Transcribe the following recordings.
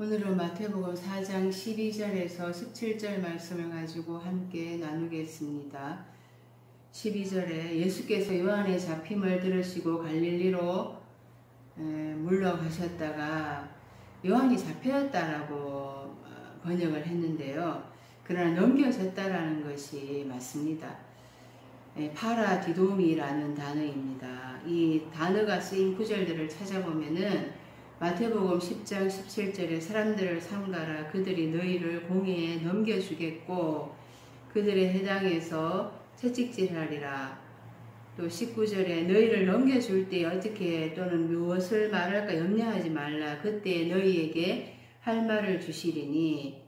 오늘은 마태복음 4장 12절에서 17절 말씀을 가지고 함께 나누겠습니다. 12절에 예수께서 요한의 잡힘을 들으시고 갈릴리로 물러가셨다가 요한이 잡혔다라고 번역을 했는데요. 그러나 넘겨졌다라는 것이 맞습니다. 파라디돔이라는 단어입니다. 이 단어가 쓰인 구절들을 찾아보면은 마태복음 10장 17절에 사람들을 삼가라 그들이 너희를 공회에 넘겨주겠고 그들의 해당에서 채찍질하리라. 또 19절에 너희를 넘겨줄 때 어떻게 또는 무엇을 말할까 염려하지 말라. 그때 너희에게 할 말을 주시리니.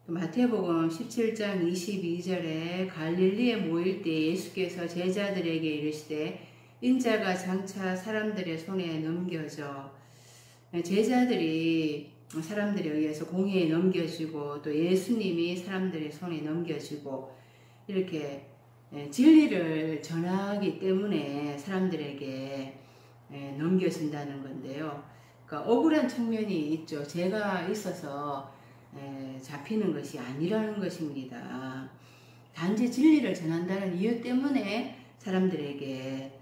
마태복음 17장 22절에 갈릴리에 모일 때 예수께서 제자들에게 이르시되 인자가 장차 사람들의 손에 넘겨져. 제자들이 사람들에 의해서 공회에 넘겨지고 또 예수님이 사람들의 손에 넘겨지고 이렇게 진리를 전하기 때문에 사람들에게 넘겨진다는 건데요. 그러니까 억울한 측면이 있죠. 죄가 있어서 잡히는 것이 아니라는 것입니다. 단지 진리를 전한다는 이유 때문에 사람들에게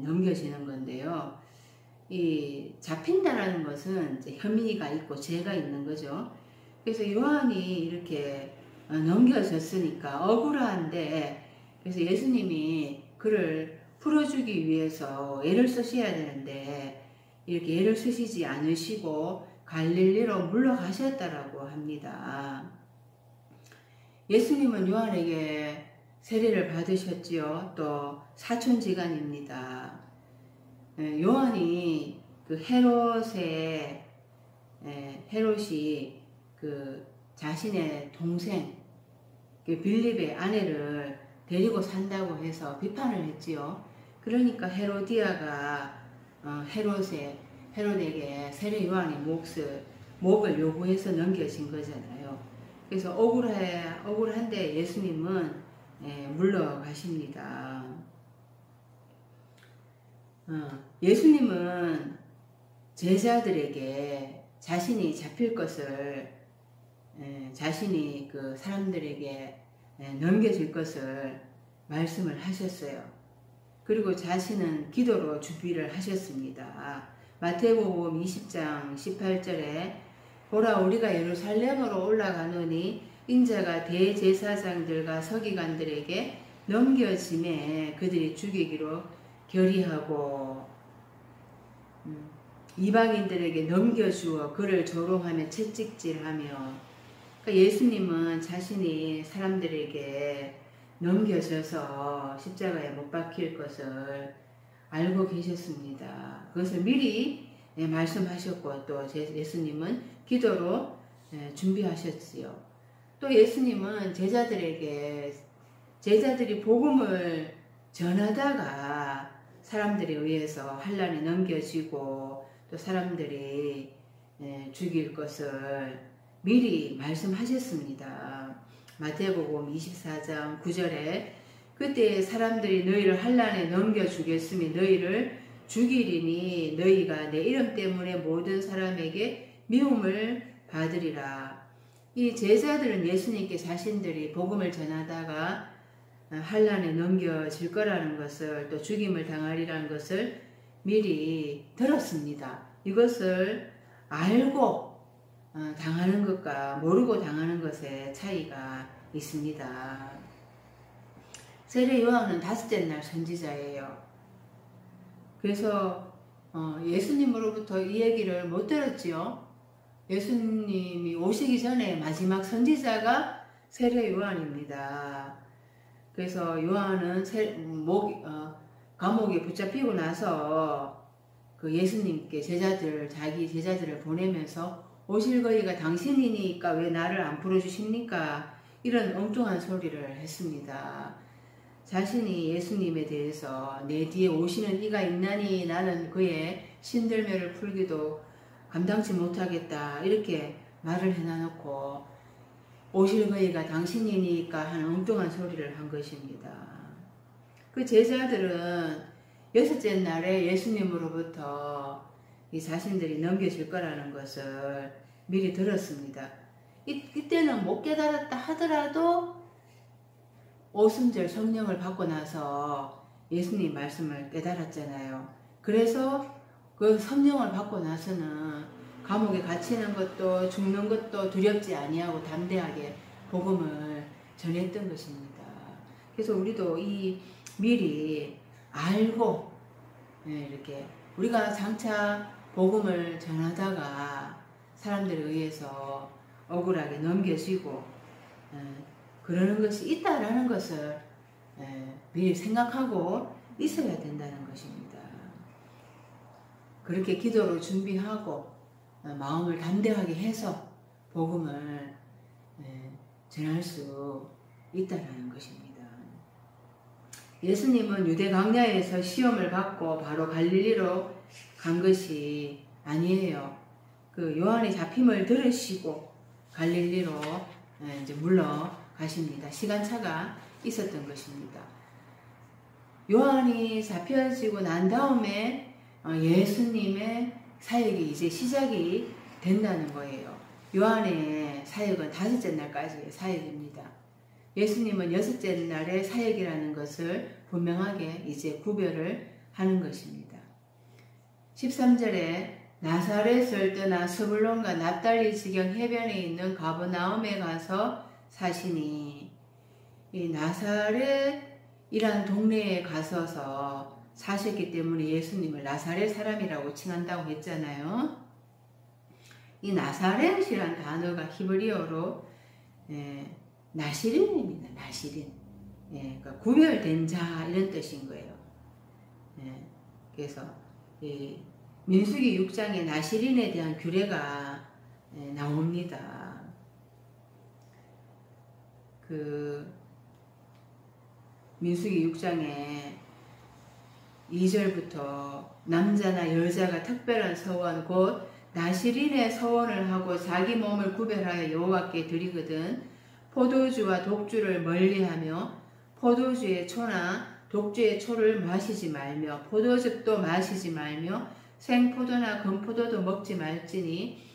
넘겨지는 건데요. 이 잡힌다라는 것은 이제 혐의가 있고 죄가 있는 거죠. 그래서 요한이 이렇게 넘겨졌으니까 억울한데, 그래서 예수님이 그를 풀어주기 위해서 애를 쓰셔야 되는데 이렇게 애를 쓰시지 않으시고 갈릴리로 물러가셨다라고 합니다. 예수님은 요한에게 세례를 받으셨지요. 또 사촌지간입니다. 요한이 그 헤롯이 그 자신의 동생 빌립의 아내를 데리고 산다고 해서 비판을 했지요. 그러니까 헤로디아가 헤롯에게 세례 요한의 목을 요구해서 넘겨진 거잖아요. 그래서 억울한데 예수님은 물러가십니다. 예수님은 제자들에게 자신이 잡힐 것을 자신이 그 사람들에게 넘겨질 것을 말씀을 하셨어요. 그리고 자신은 기도로 준비를 하셨습니다. 마태복음 20장 18절에 보라 우리가 예루살렘으로 올라가노니 인자가 대제사장들과 서기관들에게 넘겨짐에 그들이 죽이기로 결의하고 이방인들에게 넘겨주어 그를 조롱하며 채찍질하며. 그러니까 예수님은 자신이 사람들에게 넘겨져서 십자가에 못 박힐 것을 알고 계셨습니다. 그것을 미리 말씀하셨고 또 예수님은 기도로 준비하셨지요. 또 예수님은 제자들이 복음을 전하다가 사람들에 의해서 환난에 넘겨지고 또 사람들이 죽일 것을 미리 말씀하셨습니다. 마태복음 24장 9절에 그때 사람들이 너희를 환난에 넘겨주겠으며 너희를 죽이리니 너희가 내 이름 때문에 모든 사람에게 미움을 받으리라. 이 제자들은 예수님께 자신들이 복음을 전하다가 환난에 넘겨질 거라는 것을 또 죽임을 당하리라는 것을 미리 들었습니다. 이것을 알고 당하는 것과 모르고 당하는 것의 차이가 있습니다. 세례 요한은 5째 날 선지자예요. 그래서 예수님으로부터 이 얘기를 못 들었지요. 예수님이 오시기 전에 마지막 선지자가 세례 요한입니다. 그래서 요한은 감옥에 붙잡히고 나서 그 예수님께 자기 제자들을 보내면서 오실 거리가 당신이니까 왜 나를 안 풀어주십니까? 이런 엉뚱한 소리를 했습니다. 자신이 예수님에 대해서 내 뒤에 오시는 이가 있나니 나는 그의 신들매를 풀기도 감당치 못하겠다 이렇게 말을 해놔놓고 오실 거리가 당신이니까 하는 엉뚱한 소리를 한 것입니다. 그 제자들은 6째 날에 예수님으로부터 이 자신들이 넘겨질 거라는 것을 미리 들었습니다. 이때는 못 깨달았다 하더라도 오순절 성령을 받고 나서 예수님 말씀을 깨달았잖아요. 그래서 그 성령을 받고 나서는 감옥에 갇히는 것도 죽는 것도 두렵지 아니하고 담대하게 복음을 전했던 것입니다. 그래서 우리도 이 미리 알고 이렇게 우리가 장차 복음을 전하다가 사람들에 의해서 억울하게 넘겨지고 그러는 것이 있다라는 것을 미리 생각하고 있어야 된다는 것입니다. 그렇게 기도로 준비하고 마음을 담대하게 해서 복음을 전할 수 있다라는 것입니다. 예수님은 유대 광야에서 시험을 받고 바로 갈릴리로 간 것이 아니에요. 그 요한의 잡힘을 들으시고 갈릴리로 이제 물러가십니다. 시간차가 있었던 것입니다. 요한이 잡혀지고 난 다음에 예수님의 사역이 이제 시작이 된다는 거예요. 요한의 사역은 5째 날까지의 사역입니다. 예수님은 6째 날의 사역이라는 것을 분명하게 이제 구별을 하는 것입니다. 13절에 나사렛을 떠나 스불론과 납달리 지경 해변에 있는 가버나움에 가서 사시니, 이 나사렛이란 동네에 가서서 사셨기 때문에 예수님을 나사렛 사람이라고 칭한다고 했잖아요. 이 나사렛이란 단어가 히브리어로 나시린입니다. 나시린. 그러니까 구별된 자 이런 뜻인 거예요. 그래서 이 민수기 6장에 나시린에 대한 규례가 나옵니다. 그 민수기 6장에 2절부터 남자나 여자가 특별한 서원 곧 나시린의 서원을 하고 자기 몸을 구별하여 여호와께 드리거든 포도주와 독주를 멀리하며 포도주의 초나 독주의 초를 마시지 말며 포도즙도 마시지 말며 생포도나 건포도도 먹지 말지니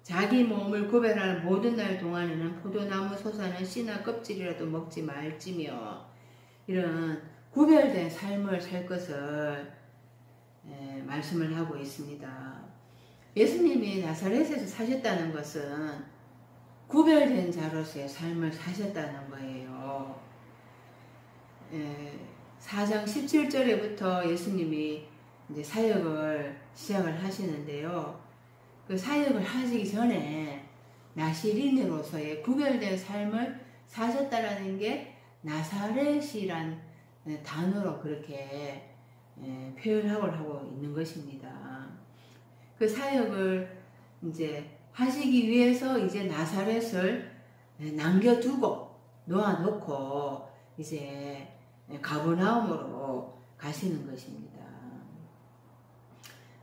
자기 몸을 구별하는 모든 날 동안에는 포도나무 솟아는 씨나 껍질이라도 먹지 말지며 이런 구별된 삶을 살 것을 말씀을 하고 있습니다. 예수님이 나사렛에서 사셨다는 것은 구별된 자로서의 삶을 사셨다는 거예요. 4장 17절에부터 예수님이 이제 사역을 시작을 하시는데요. 그 사역을 하시기 전에 나시린으로서의 구별된 삶을 사셨다라는 게 나사렛이란 단어로 그렇게 표현하고 하고 있는 것입니다. 그 사역을 이제 하시기 위해서 이제 나사렛을 남겨두고 놓아놓고 이제 가버나움으로 가시는 것입니다.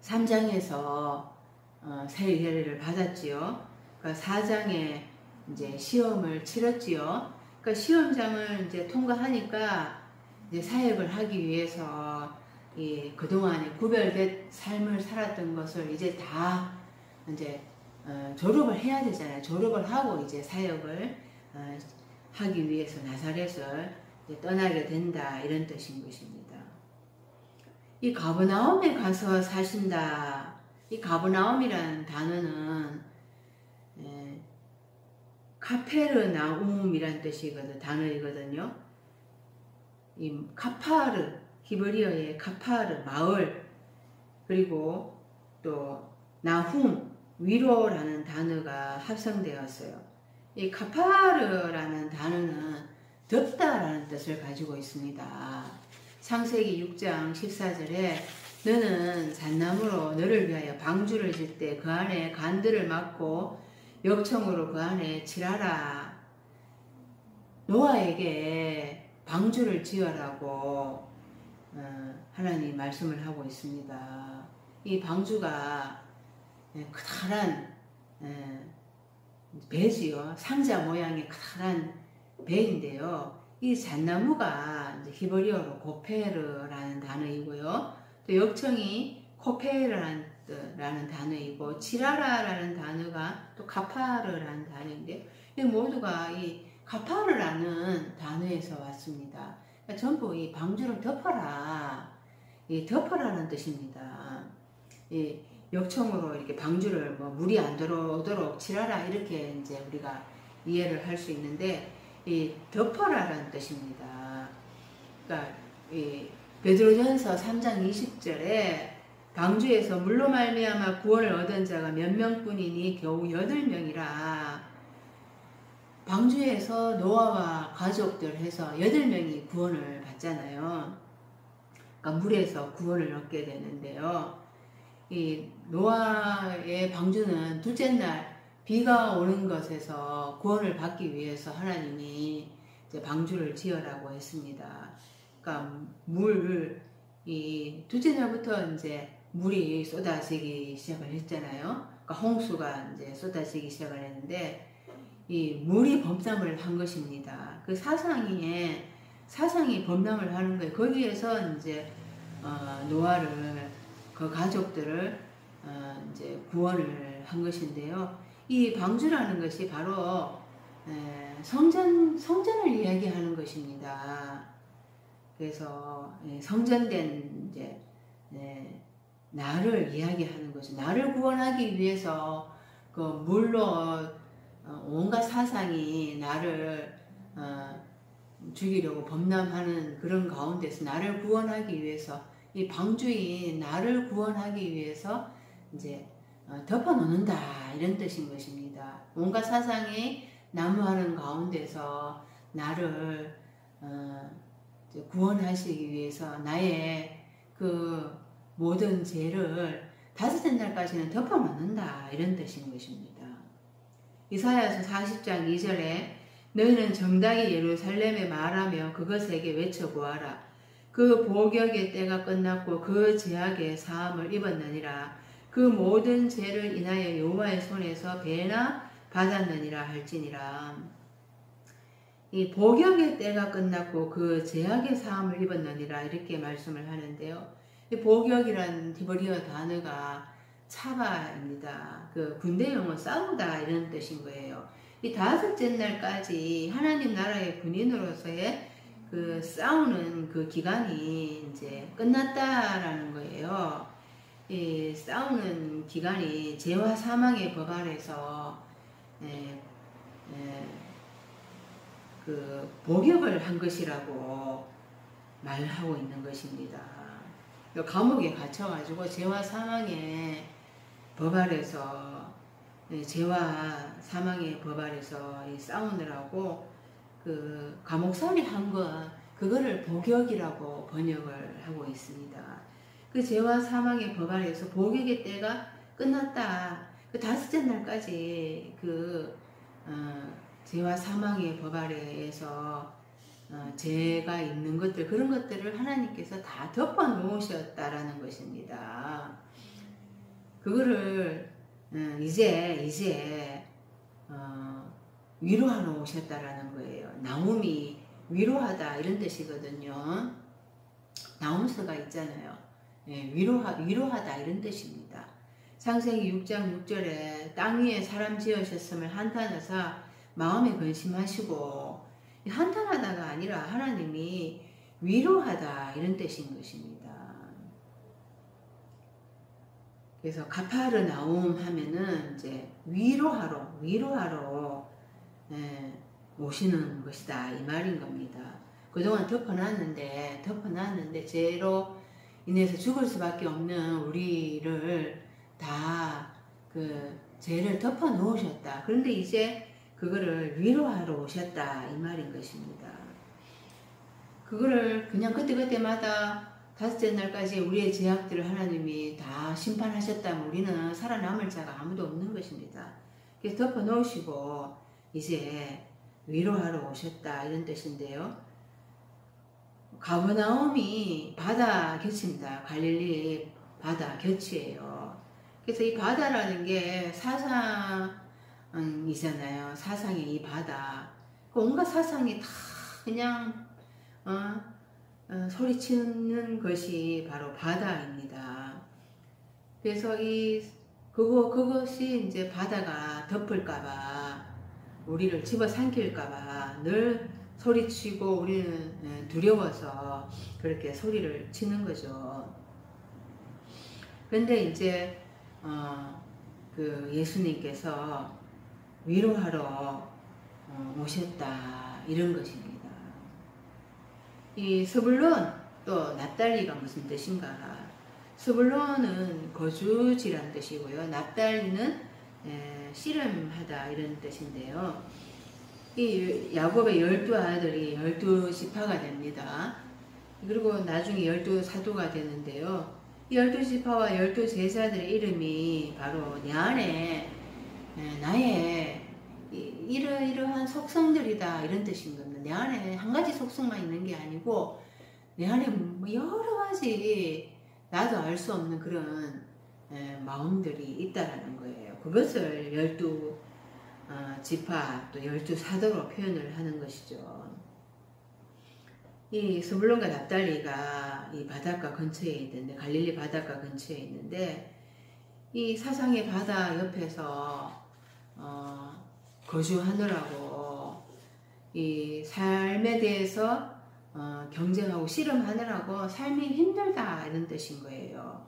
3장에서 세례를 받았지요. 그러니까 4장에 이제 시험을 치렀지요. 그러니까 시험장을 이제 통과하니까 이제 사역을 하기 위해서 그동안에 구별된 삶을 살았던 것을 이제 다 이제 졸업을 해야 되잖아요. 졸업을 하고 이제 사역을 하기 위해서 나사렛을 이제 떠나게 된다 이런 뜻인 것입니다. 이 가버나움에 가서 사신다. 이 가버나움이라는 단어는 카페르나움이란 뜻이거든 단어이거든요. 이 카파르 히브리어의 카파르 마을 그리고 또 나훔 위로라는 단어가 합성되었어요. 이 카파르라는 단어는 덥다라는 뜻을 가지고 있습니다. 창세기 6장 14절에 너는 잣나무로 너를 위하여 방주를 질 때 그 안에 간들을 막고 역청으로 그 안에 칠하라. 노아에게 방주를 지어라고 하나님 말씀을 하고 있습니다. 이 방주가 커다란 배지요. 상자 모양의 커다란 배인데요. 이 잣나무가 이제 히브리어로 고페르라는 단어이고요. 또 역청이 코페르라는 가족들라는 단어이고, 치라라라는 단어가 또 가파르라는 단어인데, 이 모두가 이 가파르라는 단어에서 왔습니다. 그러니까 전부 이 방주를 덮어라, 이 덮어라는 뜻입니다. 이 역청으로 이렇게 방주를 뭐 물이 안 들어오도록 칠하라, 이렇게 이제 우리가 이해를 할 수 있는데, 이 덮어라라는 뜻입니다. 그러니까 이 베드로전서 3장 20절에 방주에서 물로 말미암아 구원을 얻은 자가 몇 명뿐이니 겨우 8명이라. 방주에서 노아와 가족들 해서 8명이 구원을 받잖아요. 그러니까 물에서 구원을 얻게 되는데요. 이 노아의 방주는 둘째 날 비가 오는 것에서 구원을 받기 위해서 하나님이 이제 방주를 지으라고 했습니다. 그러니까 이 둘째 날부터 이제 물이 쏟아지기 시작을 했잖아요. 그러니까 홍수가 이제 쏟아지기 시작을 했는데, 이 물이 범람을 한 것입니다. 그 사상이 범람을 하는 거예요. 거기에서 이제 노아를, 그 가족들을 이제 구원을 한 것인데요. 이 방주라는 것이 바로 성전을 이야기하는 것입니다. 그래서 성전된 이제 나를 이야기하는 거죠. 나를 구원하기 위해서 그 물로 온갖 사상이 나를 죽이려고 범람하는 그런 가운데서 나를 구원하기 위해서, 이 방주인 나를 구원하기 위해서 이제 덮어놓는다, 이런 뜻인 것입니다. 온갖 사상이 난무하는 가운데서 나를 구원하시기 위해서 나의 그 모든 죄를 다섯째 날까지는 덮어놓는다, 이런 뜻인 것입니다. 이사야서 40장 2절에 너희는 정당히 예루살렘에 말하며 그것에게 외쳐보아라. 그 복역의 때가 끝났고 그 죄악의 사함을 입었느니라. 그 모든 죄를 인하여 여호와의 손에서 배나 받았느니라 할지니라. 이 복역의 때가 끝났고 그 죄악의 사함을 입었느니라, 이렇게 말씀을 하는데요. 이 복역이라는 히브리어 단어가 차바입니다. 그 군대용어 싸우다, 이런 뜻인 거예요. 이 다섯째 날까지 하나님 나라의 군인으로서의 그 싸우는 그 기간이 이제 끝났다라는 거예요. 이 싸우는 기간이 죄와 사망의 법 아래서 그 복역을 한 것이라고 말하고 있는 것입니다. 감옥에 갇혀가지고 죄와 사망의 법 아래서, 죄와 사망의 법 아래서 싸우느라고 그 감옥살이 한 것, 그거를 복역이라고 번역을 하고 있습니다. 그 죄와 사망의 법 아래서 복역의 때가 끝났다. 그 다섯째 날까지 그 죄와 사망의 법 아래에서 죄가 있는 것들, 그런 것들을 하나님께서 다 덮어 놓으셨다라는 것입니다. 그거를 이제 위로하러 오셨다라는 거예요. 나움이 위로하다, 이런 뜻이거든요. 나움서가 있잖아요. 위로하다, 이런 뜻입니다. 창세기 6장 6절에 땅 위에 사람 지으셨음을 한탄하사 마음에 근심하시고, 한탄하다가 아니라 하나님이 위로하다, 이런 뜻인 것입니다. 그래서 가파르나움 하면은 이제 위로하러 오시는 것이다, 이 말인 겁니다. 그동안 덮어놨는데 죄로 인해서 죽을 수밖에 없는 우리를 다 그 죄를 덮어 놓으셨다. 그런데 이제 그거를 위로하러 오셨다, 이 말인 것입니다. 그거를 그냥 그때마다 다섯째 날까지 우리의 죄악들을 하나님이 다 심판하셨다면 우리는 살아남을 자가 아무도 없는 것입니다. 그래서 덮어 놓으시고 이제 위로하러 오셨다, 이런 뜻인데요. 가버나움이 바다 곁입니다. 갈릴리 바다 곁이에요. 그래서 이 바다라는 게 사상이잖아요. 사상의 이 바다. 온갖 사상이 다 그냥 소리치는 것이 바로 바다입니다. 그래서 그것이 이제 바다가 덮을까봐, 우리를 집어삼킬까봐 늘 소리치고 우리는 두려워서 그렇게 소리를 치는 거죠. 그런데 이제 그 예수님께서 위로하러 오셨다, 이런 것입니다. 이 스불론 또 납달리가 무슨 뜻인가? 스불론은 거주지란 뜻이고요. 납달리는 씨름하다, 이런 뜻인데요. 이 야곱의 12아들이 12지파가 됩니다. 그리고 나중에 12사도가 되는데요. 이 12지파와 12제자들의 이름이 바로 내 안에 나의 이러이러한 속성들이다, 이런 뜻인 겁니다. 내 안에 한 가지 속성만 있는 게 아니고 내 안에 여러 가지 나도 알 수 없는 그런 마음들이 있다라는 거예요. 그것을 12지파 또 12사도로 표현을 하는 것이죠. 이 스불론과 납달리가 이 바닷가 근처에 있는데, 갈릴리 바닷가 근처에 있는데, 이 사상의 바다 옆에서 거주하느라고, 이 삶에 대해서 경쟁하고 씨름하느라고 삶이 힘들다, 이런 뜻인 거예요.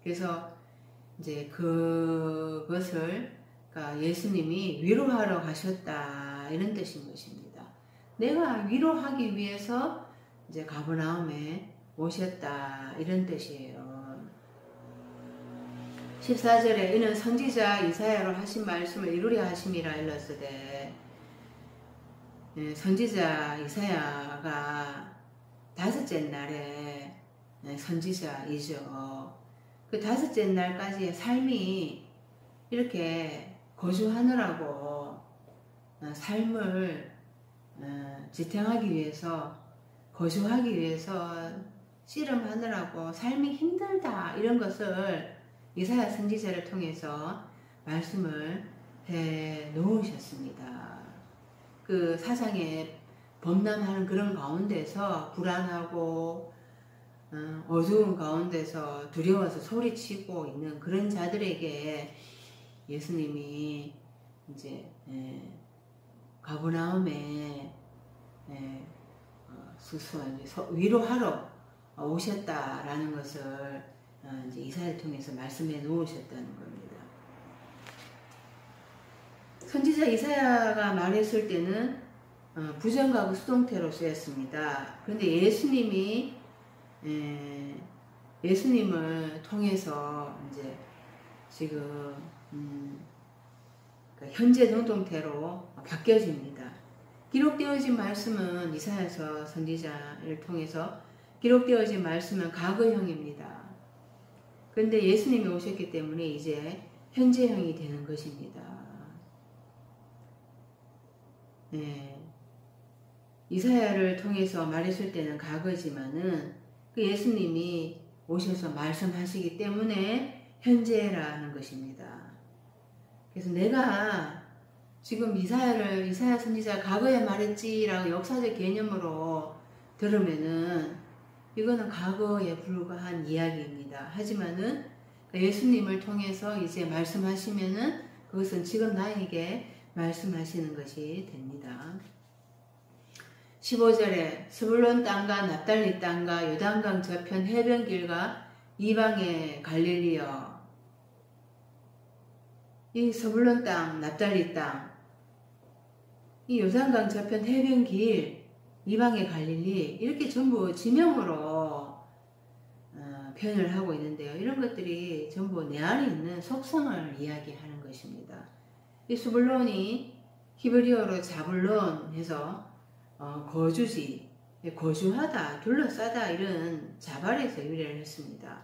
그래서 이제 그것을, 그러니까 예수님이 위로하러 가셨다, 이런 뜻인 것입니다. 내가 위로하기 위해서 이제 가버나움에 오셨다, 이런 뜻이에요. 14절에 이는 선지자 이사야로 하신 말씀을 이루려 하심이라 일렀으되, 선지자 이사야가 다섯째 날에 선지자이죠. 그 다섯째 날까지의 삶이 이렇게 거주하느라고 삶을 지탱하기 위해서, 거주하기 위해서 씨름하느라고 삶이 힘들다, 이런 것을 이사야 선지자를 통해서 말씀을 해 놓으셨습니다. 그 사상에 범람하는 그런 가운데서, 불안하고 어두운 가운데서 두려워서 소리치고 있는 그런 자들에게 예수님이 이제 가버나움에 위로하러 오셨다라는 것을 이제 이사야를 통해서 말씀해 놓으셨다는 겁니다. 선지자 이사야가 말했을 때는 부정가고 수동태로 쓰였습니다. 그런데 예수님을 통해서 이제 지금 현재 능동태로 바뀌어집니다. 기록되어진 말씀은, 이사야서 선지자를 통해서 기록되어진 말씀은 과거형입니다. 그런데 예수님이 오셨기 때문에 이제 현재형이 되는 것입니다. 이사야를 통해서 말했을 때는 과거지만은 그 예수님이 오셔서 말씀하시기 때문에 현재라는 것입니다. 그래서 내가 지금 이사야 선지자 과거에 말했지라고 역사적 개념으로 들으면은 이거는 과거에 불과한 이야기입니다. 하지만은 예수님을 통해서 이제 말씀하시면은 그것은 지금 나에게 말씀하시는 것이 됩니다. 15절에 스불론 땅과 납달리 땅과 요단강 저편 해변길과 이방의 갈릴리여. 이 스불론 땅, 납달리 땅, 이 요단강 저편 해변길, 이방의 갈릴리, 이렇게 전부 지명으로 표현을 하고 있는데요. 이런 것들이 전부 내 안에 있는 속성을 이야기하는 것입니다. 이 스불론이 히브리어로 자불론 해서 거주지, 거주하다, 둘러싸다, 이런 자발에서 유래를 했습니다.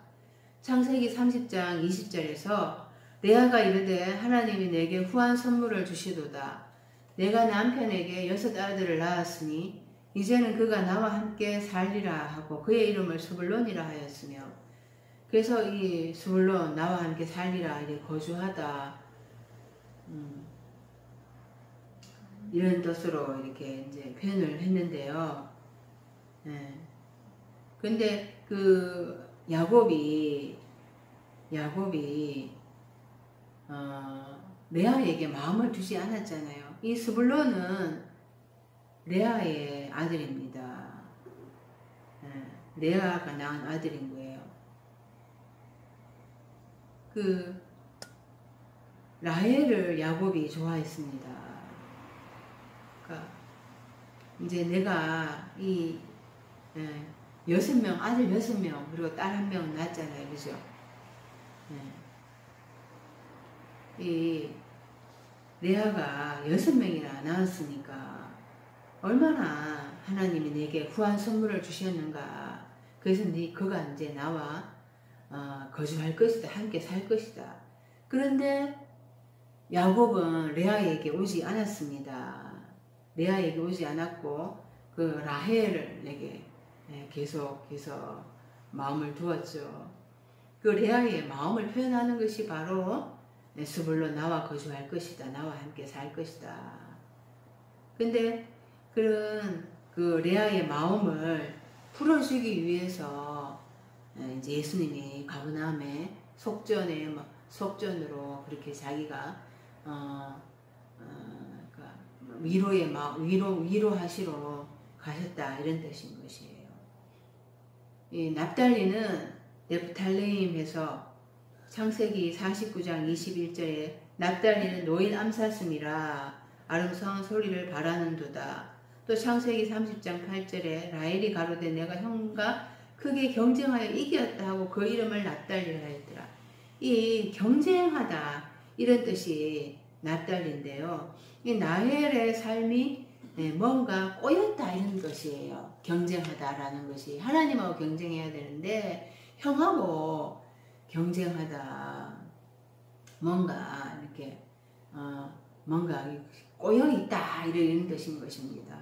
창세기 30장 20절에서 레아가 이르되 하나님이 내게 후한 선물을 주시도다. 내가 남편에게 6 아들을 낳았으니 이제는 그가 나와 함께 살리라 하고 그의 이름을 스불론이라 하였으며, 그래서 이 스불론, 나와 함께 살리라, 이렇게 거주하다, 이런 뜻으로 이렇게 이제 표현을 했는데요. 근데 그 야곱이 야곱이 레아에게 마음을 두지 않았잖아요. 이 스불론은 레아의 아들입니다. 레아가 낳은 아들인 거예요. 그 라헬을 야곱이 좋아했습니다. 그러니까 이제 내가 이 6명, 아들 6명, 그리고 딸 1명 낳았잖아요. 그죠? 이 레아가 6명이나 낳았으니까 얼마나 하나님이 내게 후한 선물을 주셨는가. 그래서 그가 이제 나와 거주할 것이다. 함께 살 것이다. 그런데 야곱은 레아에게 오지 않았습니다. 레아에게 오지 않았고 그 라헬을 내게 계속해서 마음을 두었죠. 그 레아의 마음을 표현하는 것이 바로 스불론 나와 거주할 것이다. 나와 함께 살 것이다. 근데 그런 그 레아의 마음을 풀어주기 위해서 이제 예수님이 가버나움에 속전으로 그렇게 자기가 위로하시러 가셨다 이런 뜻인 것이에요. 이 납달리는 네프탈레임에서 창세기 49장 21절에 납달리는 노인 암사슴이라 아름다운 소리를 바라는도다. 또 창세기 30장 8절에 라헬이 가로되 내가 형과 크게 경쟁하여 이겼다 하고 그 이름을 납달리라 했더라. 이 경쟁하다 이런 뜻이 납달리인데요. 이 라헬의 삶이 뭔가 꼬였다 이런 것이에요. 경쟁하다라는 것이 하나님하고 경쟁해야 되는데 형하고 경쟁하다 뭔가 이렇게 뭔가 꼬여있다 이런 뜻인 것입니다.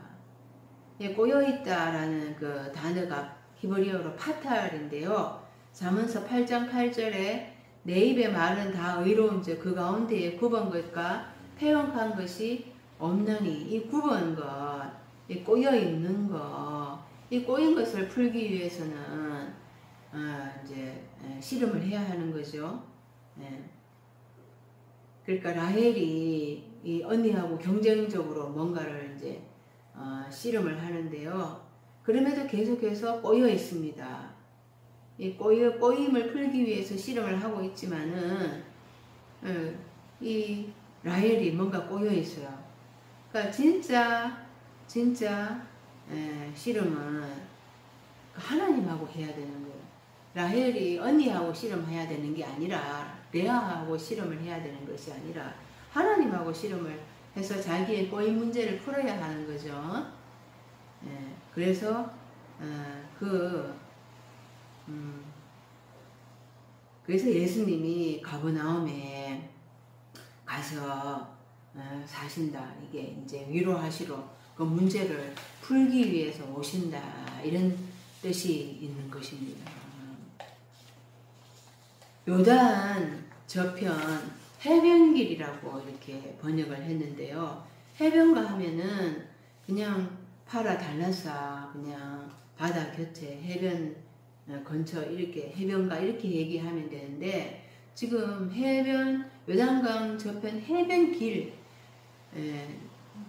꼬여있다라는 그 단어가 히브리어로 파탈인데요. 잠언서 8장 8절에 내 입의 말은 다 의로운즉 그 가운데에 굽은 것과 패역한 것이 없느니 이 굽은 것, 이 꼬여있는 것, 이 꼬인 것을 풀기 위해서는 이제 씨름을 해야 하는 거죠. 그러니까 라헬이 이 언니하고 경쟁적으로 뭔가를 이제 씨름을 하는데요. 그럼에도 계속해서 꼬여 있습니다. 이 꼬임을 풀기 위해서 씨름을 하고 있지만은 이 라헬이 뭔가 꼬여 있어요. 그러니까 진짜 씨름은 하나님하고 해야 되는 거예요. 라헬이 언니하고 씨름해야 되는 게 아니라 레아하고 씨름을 해야 되는 것이 아니라 하나님하고 씨름을 해서 자기의 꼬임 문제를 풀어야 하는 거죠. 그래서 그래서 예수님이 가버나움에 가서 사신다. 이게 이제 위로하시러 그 문제를 풀기 위해서 오신다. 이런 뜻이 있는 것입니다. 요단 저편 해변길이라고 이렇게 번역을 했는데요. 해변가 하면은 그냥 파라 달라사 그냥 바다 곁에 해변 근처 이렇게 해변가 이렇게 얘기하면 되는데 지금 요단강 저편 해변길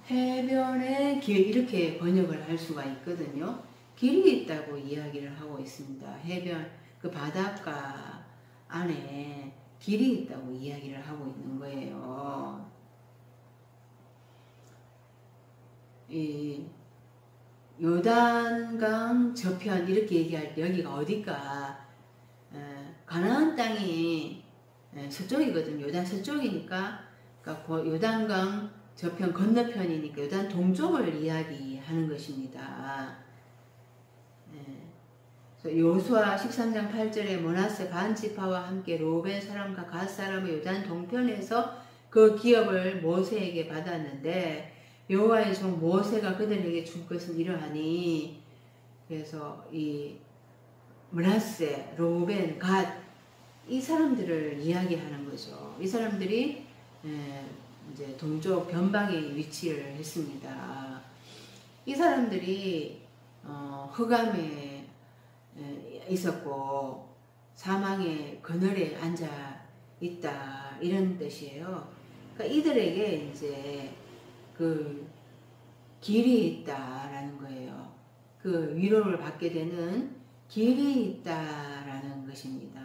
해변의 길 이렇게 번역을 할 수가 있거든요. 길이 있다고 이야기를 하고 있습니다. 해변 그 바닷가 안에 길이 있다고 이야기를 하고 있는 거예요. 이 요단강 저편 이렇게 얘기할 때 여기가 어디가 가나안 땅이 서쪽이거든요. 요단 서쪽이니까 그러니까 요단강 저편 건너편이니까 요단 동쪽을 이야기하는 것입니다. 요수아 13장 8절에 므낫세 반 지파와 함께 르우벤 사람과 갓 사람의 요단 동편에서 그 기업을 모세에게 받았는데 여호와의 종 모세가 그들에게 준 것은 이러하니 그래서 이 므낫세, 르우벤, 갓 이 사람들을 이야기하는 거죠. 이 사람들이 이제 동쪽 변방에 위치를 했습니다. 이 사람들이 흑암에 있었고 사망의 그늘에 앉아 있다 이런 뜻이에요. 그러니까 이들에게 이제 그 길이 있다라는 거예요. 그 위로를 받게 되는 길이 있다라는 것입니다.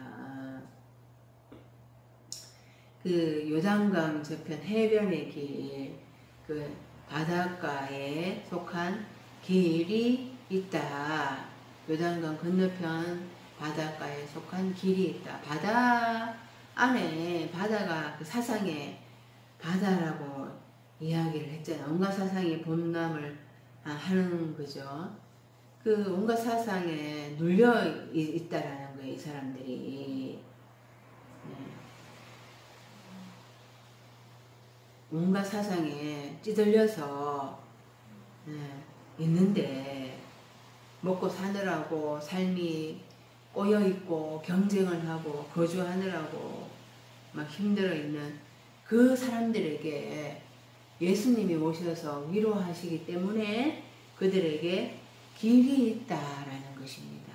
그 요단강 저편 해변의 길, 그 바닷가에 속한 길이 있다. 요단강 건너편 바닷가에 속한 길이 있다. 바다 안에 바다가 그 사상의 바다라고 이야기를 했잖아요. 온갖 사상이 범람을 하는 거죠. 그 온갖 사상에 눌려 있다라는 거예요. 이 사람들이. 온갖 사상에 찌들려서 있는데 먹고 사느라고 삶이 꼬여있고 경쟁을 하고 거주하느라고 막 힘들어 있는 그 사람들에게 예수님이 오셔서 위로하시기 때문에 그들에게 길이 있다라는 것입니다.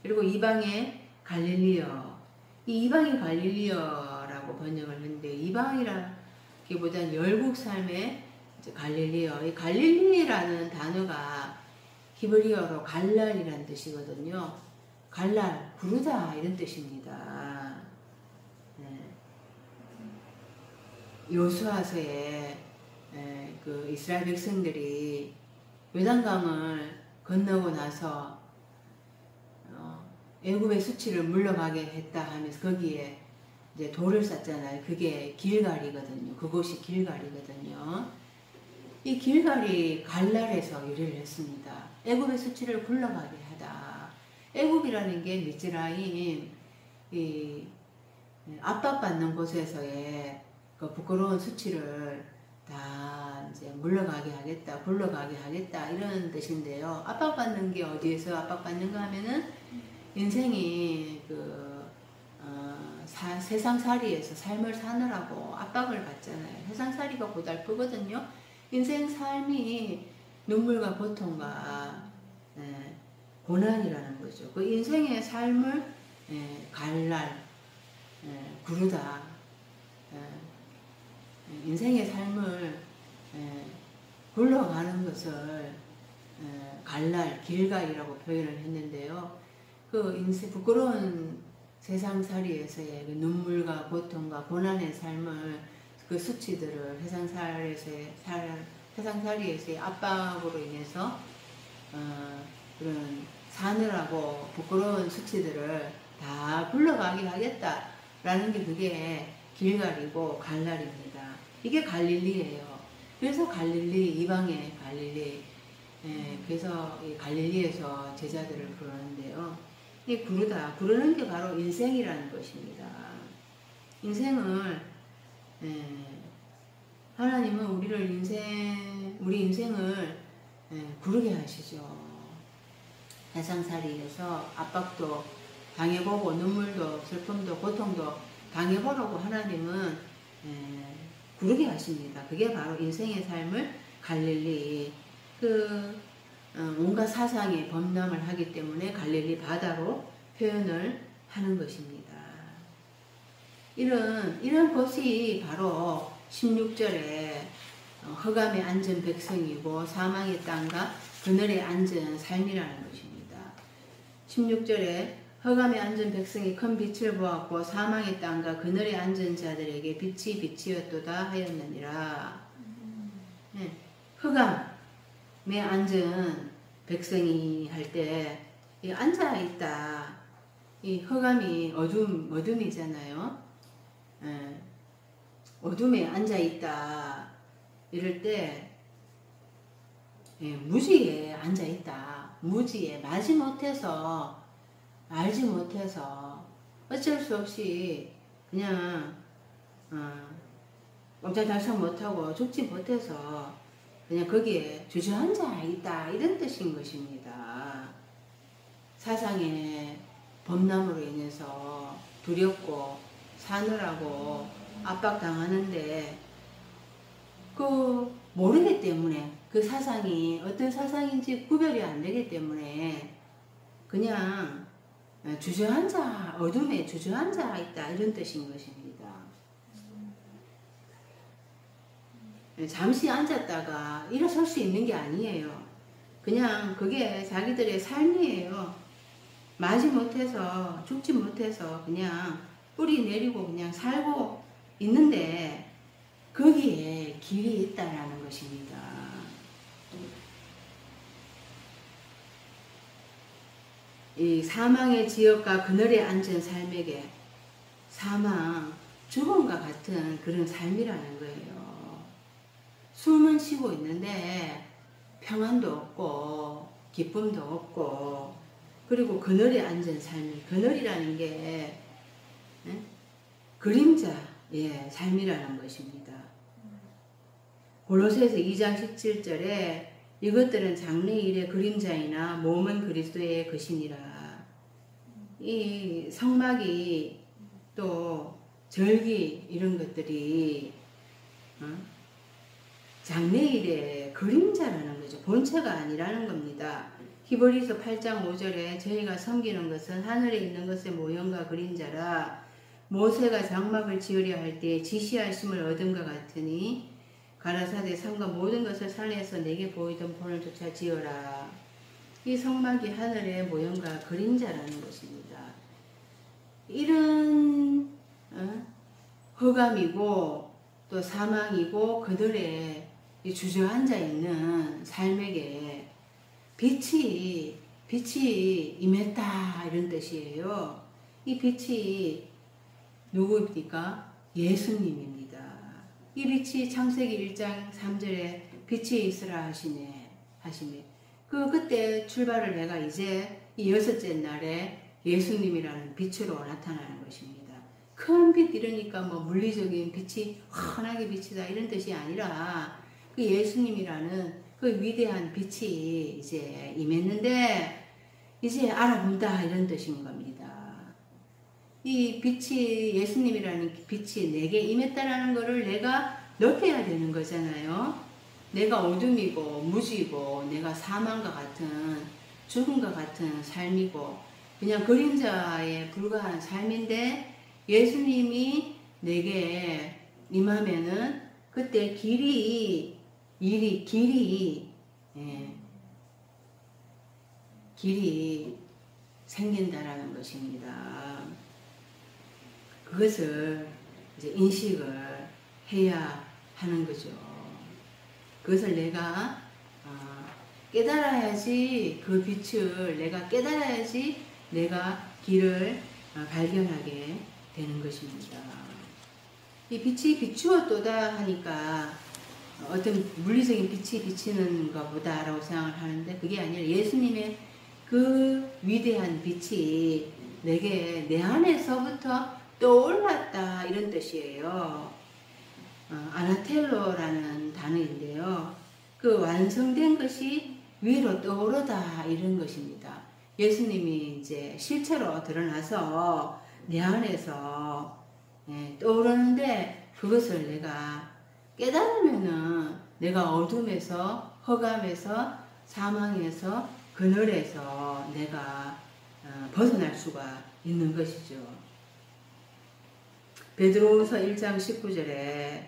그리고 이방의 갈릴리어, 이 이방의 갈릴리어라고 번역을 했는데 이방이라기보다는 열국 삶의 갈릴리어, 이 갈릴리라는 단어가 히브리어로 갈랄이라는 뜻이거든요. 갈랄, 구르다 이런 뜻입니다. 여호수아서에 그 이스라엘 백성들이 요단강을 건너고 나서 애굽의 수치를 물러가게 했다 하면서 거기에 이제 돌을 쌓잖아요. 그게 길갈이거든요. 그곳이 길갈이거든요. 이 길갈이 갈랄에서 유래를 했습니다. 애굽의 수치를 굴러가게 하다. 애굽이라는 게 미즈라임, 이 압박받는 곳에서의 그 부끄러운 수치를 다 이제 물러가게 하겠다, 굴러가게 하겠다 이런 뜻인데요. 압박받는 게 어디에서 압박받는가 하면은 인생이 세상살이에서 삶을 사느라고 압박을 받잖아요. 세상살이가 고달프거든요. 인생 삶이 눈물과 고통과 고난이라는 거죠. 그 인생의 삶을 갈랄, 구르다, 인생의 삶을 굴러가는 것을 갈랄, 길갈이라고 표현을 했는데요. 그 인생 부끄러운 세상살이에서의 그 눈물과 고통과 고난의 삶을 그 수치들을 세상살이에서의 압박으로 인해서 그런 사느라고 부끄러운 수치들을 다 굴러가게 하겠다라는 게 그게 길갈이고 갈랄입니다. 이게 갈릴리예요. 그래서 갈릴리, 이방의 갈릴리. 그래서 이 갈릴리에서 제자들을 부르는데요. 이 부르다, 부르는 게 바로 인생이라는 것입니다. 인생을 하나님은 우리 인생을 부르게 하시죠. 세상살이에서 압박도 당해보고 눈물도 슬픔도 고통도 당해보라고 하나님은 부르게 하십니다. 그게 바로 인생의 삶을 갈릴리, 온갖 사상에 범람을 하기 때문에 갈릴리 바다로 표현을 하는 것입니다. 이런 것이 바로 16절에 흑암에 앉은 백성이고 사망의 땅과 그늘에 앉은 삶이라는 것입니다. 16절에 흑암에 앉은 백성이 큰 빛을 보았고 사망의 땅과 그늘에 앉은 자들에게 빛이 빛이었도다 하였느니라. 흑암에 앉은 백성이 할 때 앉아있다. 이 흑암이 어둠이잖아요. 어둠에 앉아있다. 이럴 때 무지에 앉아있다. 무지에 알지 못해서 어쩔 수 없이 그냥 꼼짝달싹 못하고 죽지 못해서 그냥 거기에 주저앉아 있다 이런 뜻인 것입니다. 사상의 범람으로 인해서 두렵고 사느라고 압박당하는데 모르기 때문에 그 사상이 어떤 사상인지 구별이 안 되기 때문에 그냥 주저앉아, 어둠에 주저앉아 있다 이런 뜻인 것입니다. 잠시 앉았다가 일어설 수 있는 게 아니에요. 그냥 그게 자기들의 삶이에요. 마지 못해서 죽지 못해서 그냥 뿌리 내리고 그냥 살고 있는데 거기에 길이 있다라는 것입니다. 이 사망의 지역과 그늘에 앉은 삶에게 사망, 죽음과 같은 그런 삶이라는 거예요. 숨은 쉬고 있는데 평안도 없고 기쁨도 없고 그리고 그늘에 앉은 삶이 그늘이라는 게 그림자의 삶이라는 것입니다. 골로새서 2장 17절에 이것들은 장래일의 그림자이나 몸은 그리스도의 것이니라. 이 성막이 또 절기 이런 것들이 장래일의 그림자라는 거죠. 본체가 아니라는 겁니다. 히브리서 8장 5절에 저희가 섬기는 것은 하늘에 있는 것의 모형과 그림자라 모세가 장막을 지으려 할 때 지시하심을 얻은것 같으니 가라사대 산과 모든 것을 산에서 내게 보이던 본을 조차 지어라. 이 성막이 하늘의 모형과 그림자라는 것입니다. 이런 흑암이고 또 사망이고 그들의 주저앉아 있는 삶에게 빛이 임했다 이런 뜻이에요. 이 빛이 누구입니까? 예수님입니다. 이 빛이 창세기 1장 3절에 빛이 있으라 하시네. 그때 출발을 해가 이제 이 여섯째 날에 예수님이라는 빛으로 나타나는 것입니다. 큰 빛 이러니까 뭐 물리적인 빛이 환하게 비치다 이런 뜻이 아니라 그 예수님이라는 그 위대한 빛이 이제 임했는데 이제 알아본다 이런 뜻인 겁니다. 이 빛이 예수님이라는 빛이 내게 임했다라는 것을 내가 느껴야 되는 거잖아요. 내가 어둠이고 무지고 내가 사망과 같은 죽음과 같은 삶이고 그냥 그림자에 불과한 삶인데 예수님이 내게 임하면은 그때 길이 생긴다라는 것입니다. 그것을 이제 인식을 해야 하는 거죠. 그것을 내가 깨달아야지 그 빛을 내가 깨달아야지 내가 길을 발견하게 되는 것입니다. 이 빛이 비추었도다 하니까 어떤 물리적인 빛이 비치는 것보다 라고 생각을 하는데 그게 아니라 예수님의 그 위대한 빛이 내게 내 안에서부터 떠올랐다 이런 뜻이에요. 아나텔로라는 단어인데요. 그 완성된 것이 위로 떠오르다 이런 것입니다. 예수님이 이제 실체로 드러나서 내 안에서 떠오르는데 그것을 내가 깨달으면은 내가 어둠에서 허감에서 사망에서 그늘에서 내가 벗어날 수가 있는 것이죠. 베드로후서 1장 19절에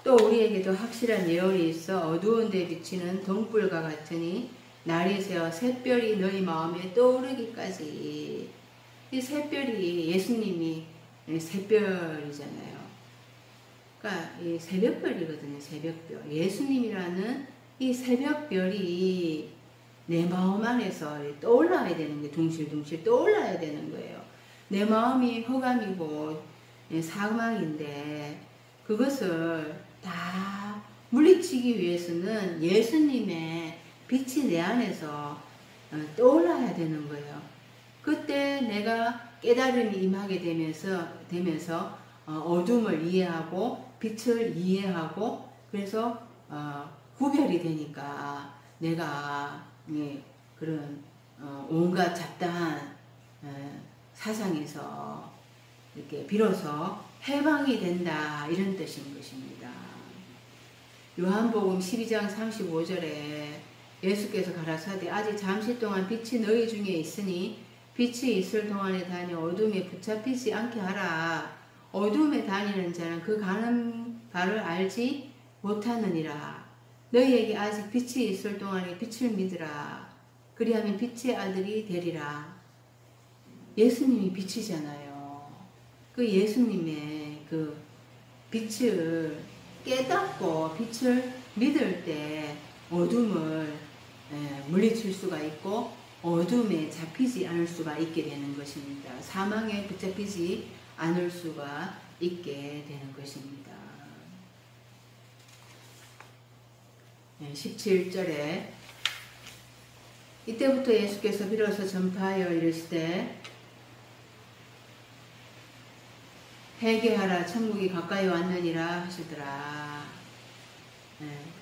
또 우리에게도 확실한 예언이 있어 어두운 데 비치는 동불과 같으니 날이 새어 샛별이 너희 마음에 떠오르기까지. 이 샛별이 예수님이 샛별이잖아요. 그러니까 이 새벽별이거든요. 새벽별. 예수님이라는 이 새벽별이 내 마음 안에서 떠올라야 되는 게 둥실둥실 떠올라야 되는 거예요. 내 마음이 허감이고 사망인데 그것을 다 물리치기 위해서는 예수님의 빛이 내 안에서 떠올라야 되는 거예요. 그때 내가 깨달음이 임하게 되면서 어둠을 이해하고 빛을 이해하고 그래서 구별이 되니까 내가 그런 온갖 잡다한 사상에서 이렇게 비로소 해방이 된다 이런 뜻인 것입니다. 요한복음 12장 35절에 예수께서 가라사대 아직 잠시 동안 빛이 너희 중에 있으니 빛이 있을 동안에 다녀 어둠에 붙잡히지 않게 하라. 어둠에 다니는 자는 그 가는 바를 알지 못하느니라. 너희에게 아직 빛이 있을 동안에 빛을 믿으라. 그리하면 빛의 아들이 되리라. 예수님이 빛이잖아요. 그 예수님의 그 빛을 깨닫고 빛을 믿을 때 어둠을 물리칠 수가 있고 어둠에 잡히지 않을 수가 있게 되는 것입니다. 사망에 붙잡히지 않을 수가 있게 되는 것입니다. 17절에 이때부터 예수께서 비로소 전파하여 이르시되 회개하라 천국이 가까이 왔느니라 하시더라.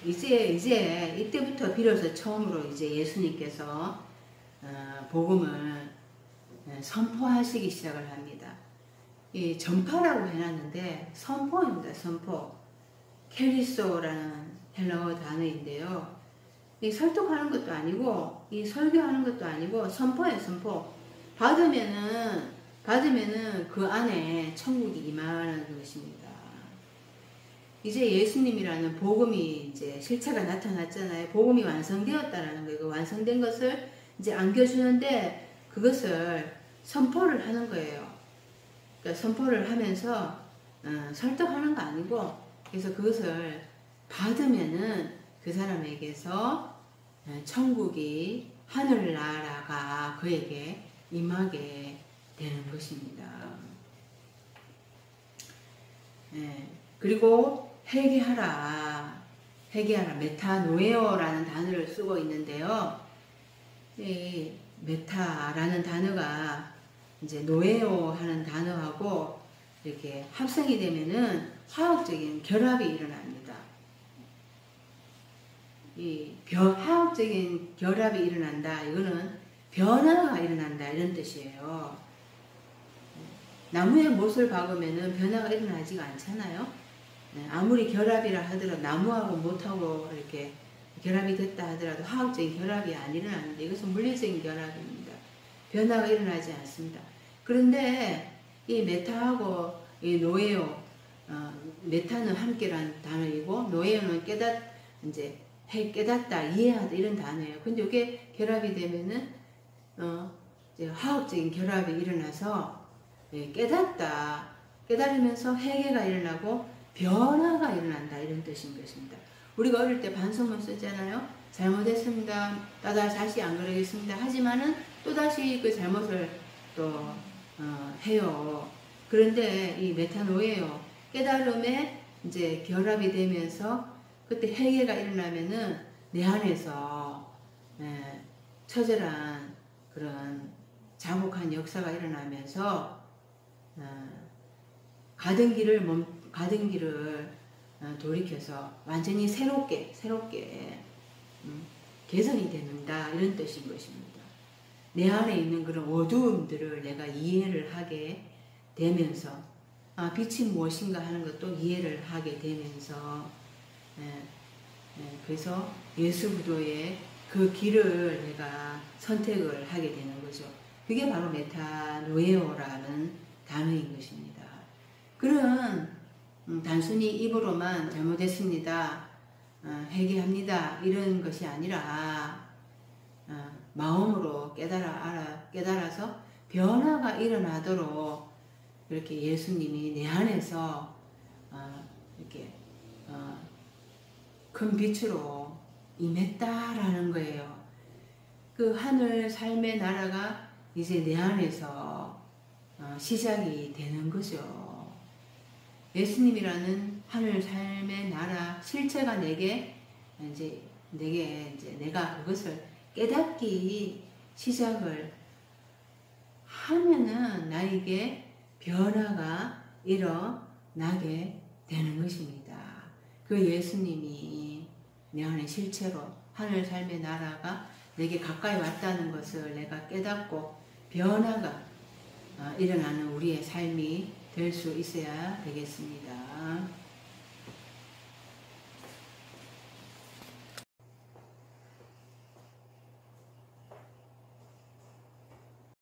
이제 이때부터 비로소 처음으로 이제 예수님께서 복음을 선포하시기 시작을 합니다. 이 전파라고 해놨는데 선포입니다. 선포. 케리소라는 헬라어 단어인데요. 이 설득하는 것도 아니고 이 설교하는 것도 아니고 선포예요. 선포. 받으면은 그 안에 천국이 임하는 것입니다. 이제 예수님이라는 복음이 이제 실체가 나타났잖아요. 복음이 완성되었다라는 거예요. 그 완성된 것을 이제 안겨주는데 그것을 선포를 하는 거예요. 그러니까 선포를 하면서 설득하는 거 아니고 그래서 그것을 받으면은 그 사람에게서 천국이 하늘나라가 그에게 임하게 되는 것입니다. 그리고 회개하라. 메타노에오라는 단어를 쓰고 있는데요. 이 메타라는 단어가 이제 노에오 하는 단어하고 이렇게 합성이 되면은 화학적인 결합이 일어납니다. 이 화학적인 결합이 일어난다. 이거는 변화가 일어난다. 이런 뜻이에요. 나무에 못을 박으면은 변화가 일어나지가 않잖아요. 아무리 결합이라 하더라도 나무하고 못하고 이렇게 결합이 됐다 하더라도 화학적인 결합이 안 일어나는데 이것은 물리적인 결합입니다. 변화가 일어나지 않습니다. 그런데 이 메타하고 이 노에오, 메타는 함께라는 단어이고 노에오는 깨닫다, 이해하다 이런 단어예요. 근데 이게 결합이 되면은 이제 화학적인 결합이 일어나서 깨달으면서 회개가 일어나고 변화가 일어난다 이런 뜻인 것입니다. 우리가 어릴 때 반성문 쓰잖아요. 잘못했습니다. 다시 안 그러겠습니다. 하지만은 또다시 그 잘못을 또 해요. 그런데 이 메타노예요. 깨달음에 이제 결합이 되면서 그때 회개가 일어나면은 내 안에서 처절한 그런 자복한 역사가 일어나면서 가던 길을 돌이켜서 완전히 새롭게 개선이 된다 이런 뜻인 것입니다. 내 안에 있는 그런 어두움들을 내가 이해를 하게 되면서 빛이 무엇인가 하는 것도 이해를 하게 되면서 그래서 예수 그리스도의 그 길을 내가 선택을 하게 되는 거죠. 그게 바로 메타노에오라는 단어인 것입니다. 그런 단순히 입으로만 잘못했습니다, 회개합니다 이런 것이 아니라 마음으로 깨달아서 변화가 일어나도록 이렇게 예수님이 내 안에서 이렇게 큰 빛으로 임했다라는 거예요. 그 하늘 삶의 나라가 이제 내 안에서 시작이 되는 거죠. 예수님이라는 하늘 삶의 나라 실체가 내가 그것을 깨닫기 시작을 하면은 나에게 변화가 일어나게 되는 것입니다. 그 예수님이 내 안에 실체로 하늘 삶의 나라가 내게 가까이 왔다는 것을 내가 깨닫고 변화가 일어나는 우리의 삶이 될 수 있어야 되겠습니다.